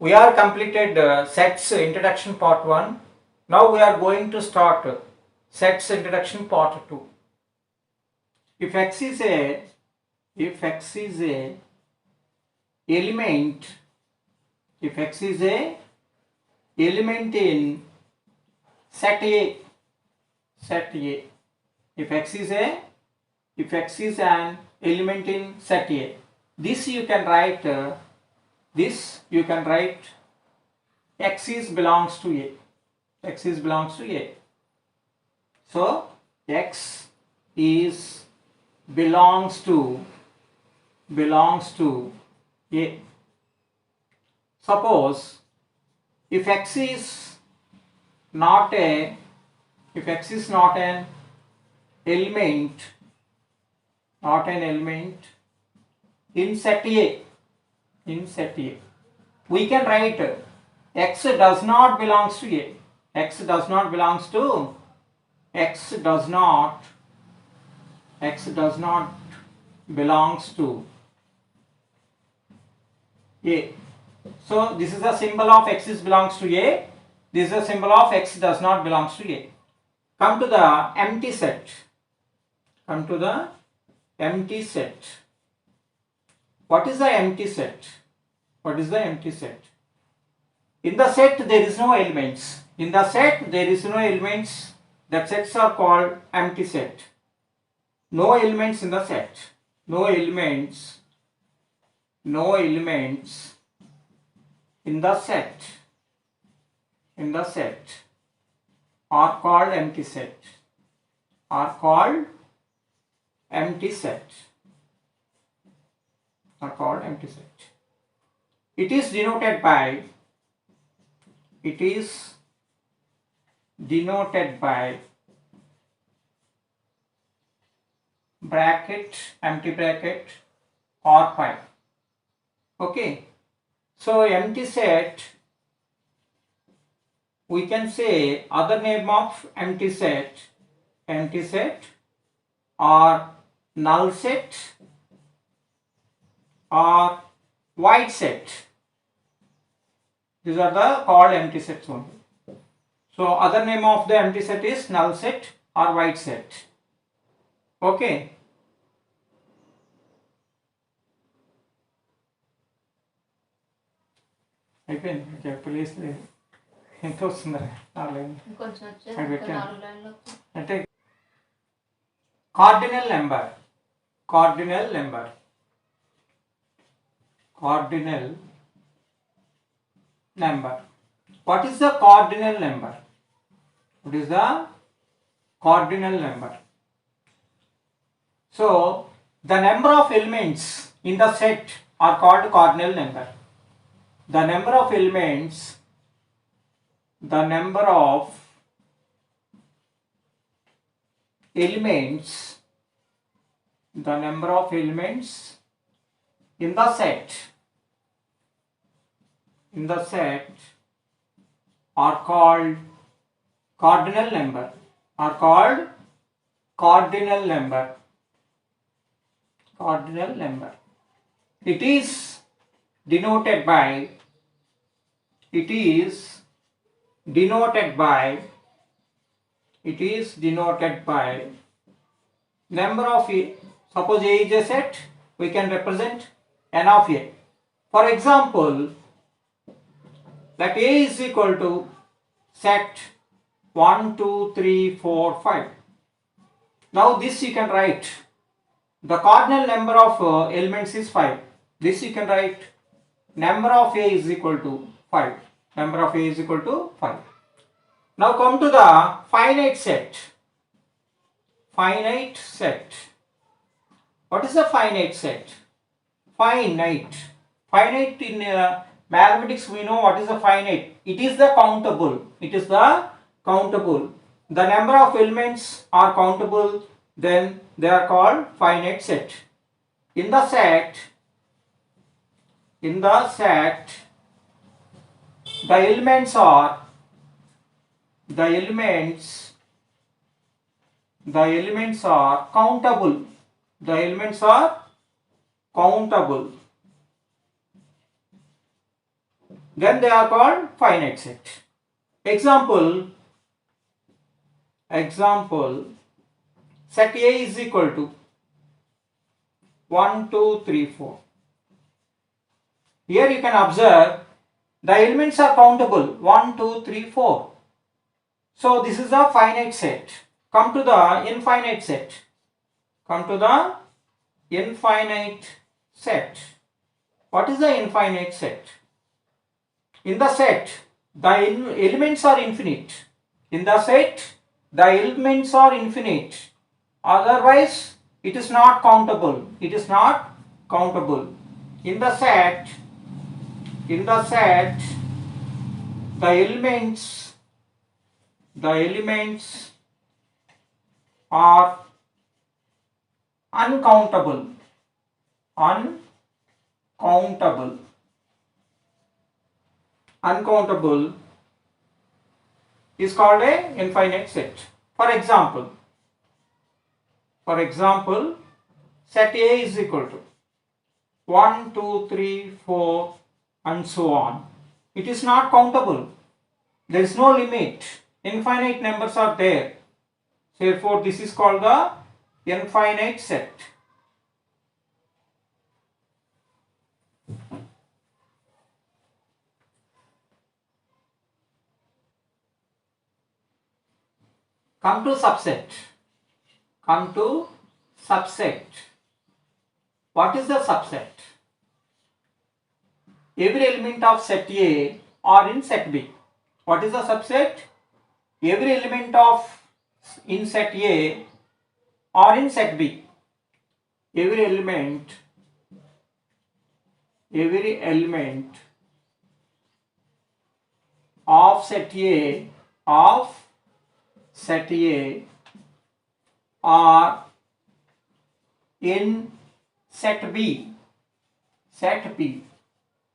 We are completed sets introduction part 1. Now we are going to start sets introduction part 2. If x is a element, if x is a element in set A, if x is an element in set A, this you can write x is belongs to A. So x is belongs to A. Suppose if x is not an element in set A, we can write x does not belongs to A. X does not belongs to A. So this is the symbol of x is belongs to A. This is the symbol of x does not belongs to A. Come to the empty set. What is the empty set? In the set there is no elements. That sets are called empty set. No elements in the set. No elements in the set are called empty set. It is denoted by bracket, empty bracket or pi. Okay, so empty set, we can say other name of empty set or null set or void set. These are the called empty sets only. So other name of the empty set is null set or void set. Okay. అయిపోయింది please ఎంత వస్తుందా అంటే cardinal number what is the cardinal number? So the number of elements in the set are called cardinal number. The number of elements in the set are called cardinal number. It is denoted by number of A. Suppose A is a set, we can represent n of A. For example, let A is equal to set 1, 2, 3, 4, 5. Now this you can write. The cardinal number of elements is 5. This you can write. Number of A is equal to 5. Now come to the finite set. What is a finite set? Finite in mathematics we know what is a finite. It is the countable. The number of elements are countable, then they are called finite set. In the set the elements are countable. then they are called finite set. Example, set A is equal to 1, 2, 3, 4. Here you can observe the elements are countable 1, 2, 3, 4. So this is a finite set. Come to the infinite set. What is the infinite set? In the set, the elements are infinite. Otherwise, it is not countable. In the set, the elements are uncountable is called a infinite set. For example, set A is equal to 1, 2, 3, 4 and so on. It is not countable. There is no limit. Infinite numbers are there. Therefore, this is called the infinite set. Come to subset. What is the subset? Every element of set A are in set B. What is the subset? Every element in set A are in set B. Every element of set A are in set B.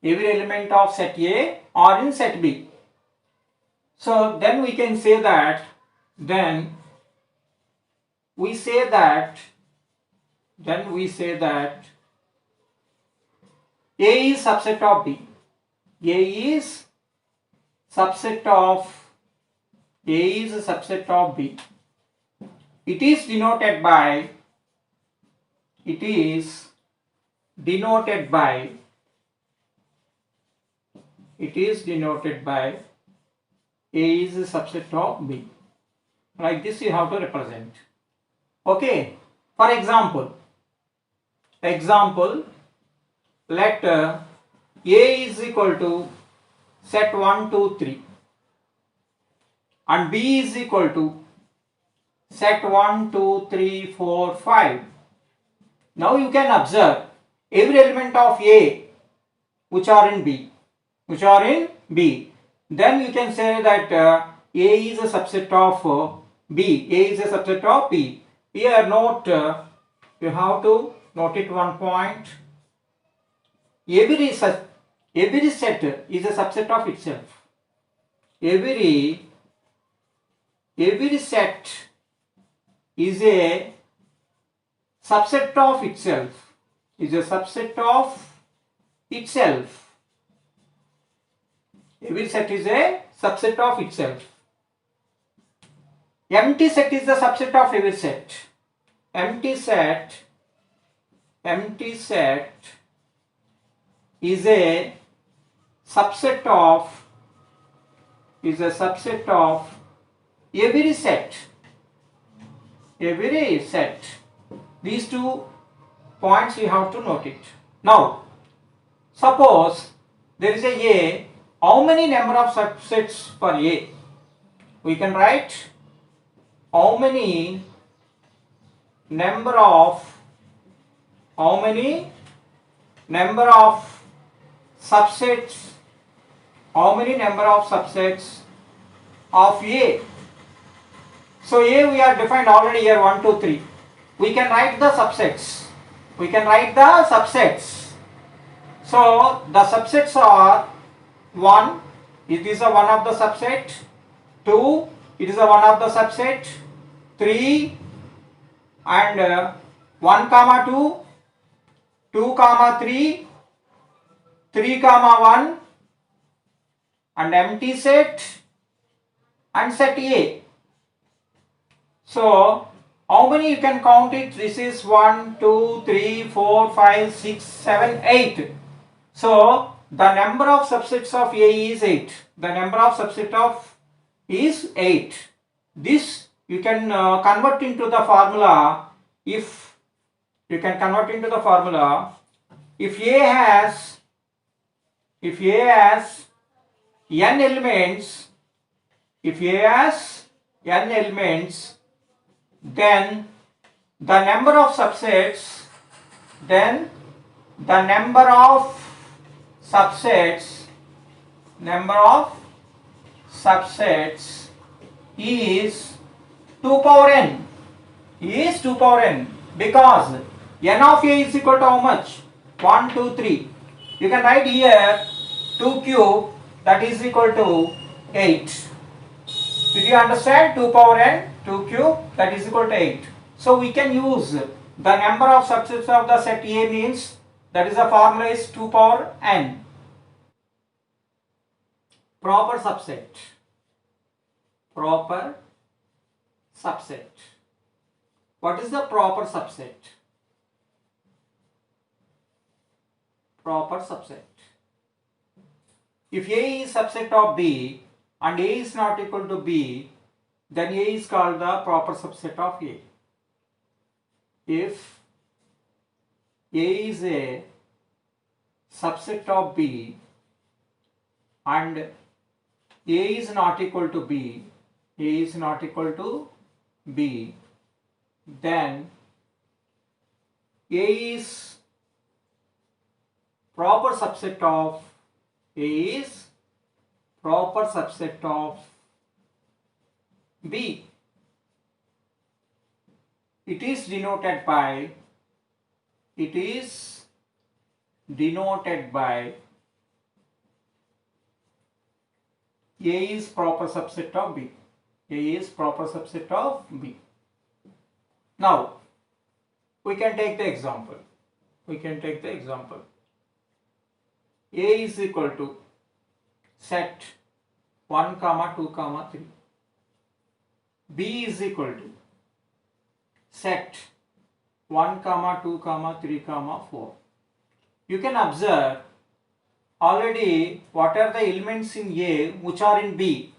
Every element of set A are in set B. So then we can say that A is subset of B. A is subset of B. It is denoted by A is a subset of B. Like this you have to represent. Okay. For example, let A is equal to set 1, 2, 3 and B is equal to set 1, 2, 3, 4, 5. Now you can observe every element of A which are in B. Then you can say that A is a subset of B. Here note, you have to note it one point. Every set is a subset of itself. Every set is a subset of itself. Every set is a subset of itself. Empty set is the subset of every set. Empty set is a subset of every set. These 2 points you have to note it. Now, suppose there is a how many number of subsets for A? We can write how many number of subsets of A. So A we are defined already here 1, 2, 3. We can write the subsets. So the subsets are 1, it is a one of the subset. 2, it is a one of the subset. 3 and 1, 2, 2, 3, 3, 1, and empty set and set A. So how many you can count it? This is 1, 2, 3, 4, 5, 6, 7, 8. So the number of subsets of A is 8. The number of subset of is 8. This you can convert into the formula. If you can convert into the formula, if A has n elements, then the number of subsets is 2 power n, because n of A is equal to how much? 1, 2, 3. You can write here 2 cube, that is equal to 8. Did you understand? 2 power n, 2 cube, that is equal to 8. So we can use the number of subsets of the set A means, that is the formula is 2 power n. Proper subset. What is the proper subset? If A is subset of B and A is not equal to B, then A is called the proper subset of A. If A is a subset of B and A is not equal to B, then A is proper subset of B. It is denoted by A is proper subset of B. Now we can take the example. A is equal to set 1, 2, 3. B is equal to set 1, 2, 3, 4. You can observe already what are the elements in A which are in B.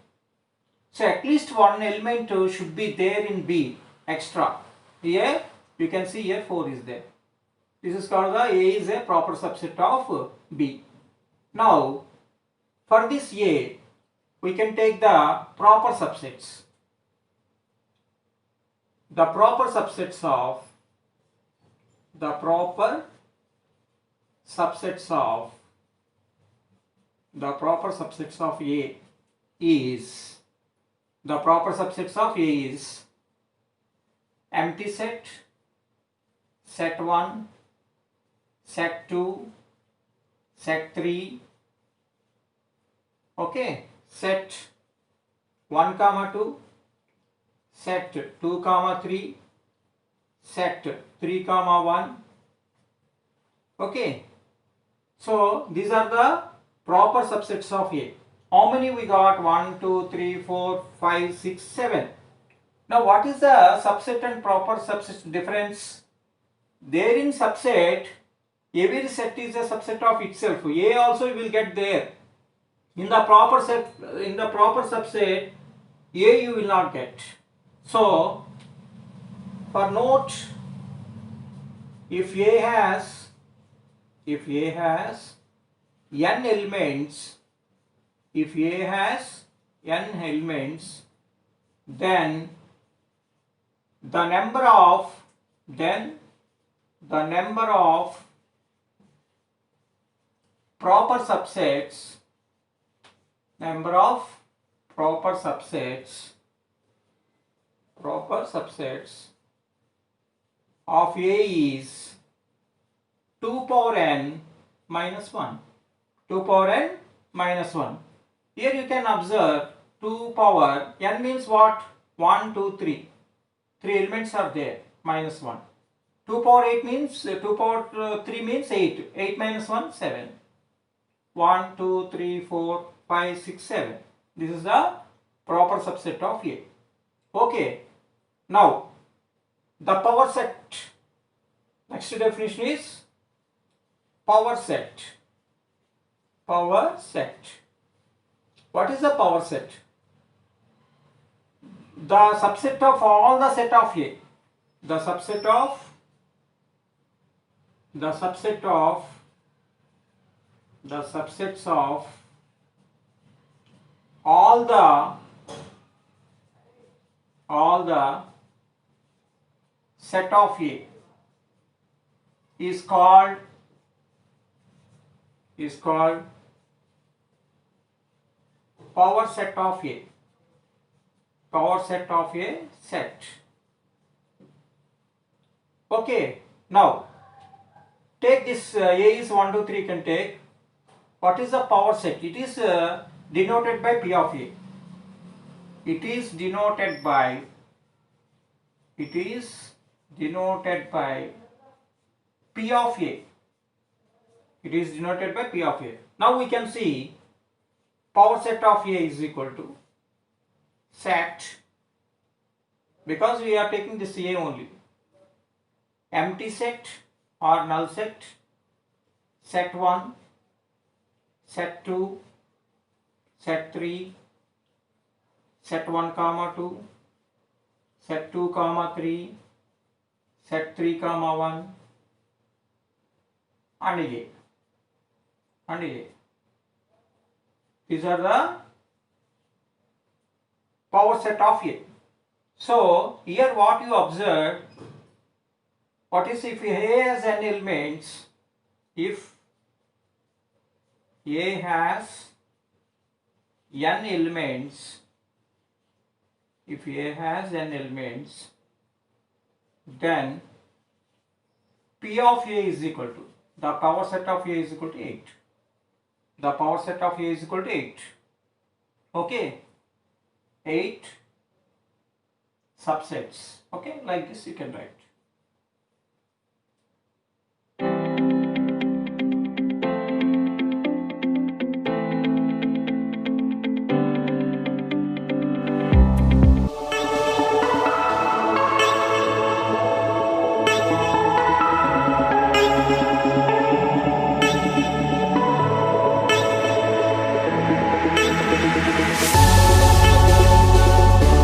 So at least one element should be there in B extra. Here you can see here 4 is there. This is called the A is a proper subset of B. Now for this A we can take the proper subsets. The proper subsets of A is empty set, set 1, set 2, set 3, okay, set 1, 2, set 2, 3, set 3, 1. Okay, so these are the proper subsets of A. How many we got? 1, 2, 3, 4, 5, 6, 7. Now what is the subset and proper subset difference? There in subset, every set is a subset of itself. A also will get there. In the proper subset, A you will not get. So for note, if A has n elements, then the number of proper subsets of A is 2 power n minus 1. 2 power n minus 1. Here you can observe 2 power n means what? 1, 2, 3. 3 elements are there, minus 1. 2 power 8 means 2 power 3 means 8. 8 minus 1, 7. 1, 2, 3, 4, 5, 6, 7. This is the proper subset of A. Okay. Now, the power set. Next definition is power set. Power set. What is the power set? The subset of all the set of A. The subsets of all the set of A is called power set of A. Power set of a set. Okay. Now take this A is 1, 2, 3 can take. What is the power set? It is denoted by P of A. It is denoted by P of A. It is denoted by P of A. Now we can see power set of A is equal to set, because we are taking this A only, empty set or null set, set 1, set 2, set 3, set 1 comma 2, set 2 comma 3, set 3 comma 1, and A. These are the power set of A. So here what you observe, what is if A has n elements, if A has n elements, then P of A is equal to, the power set of A is equal to 8. The power set of A is equal to 8. Okay. 8 subsets. Okay, like this you can write.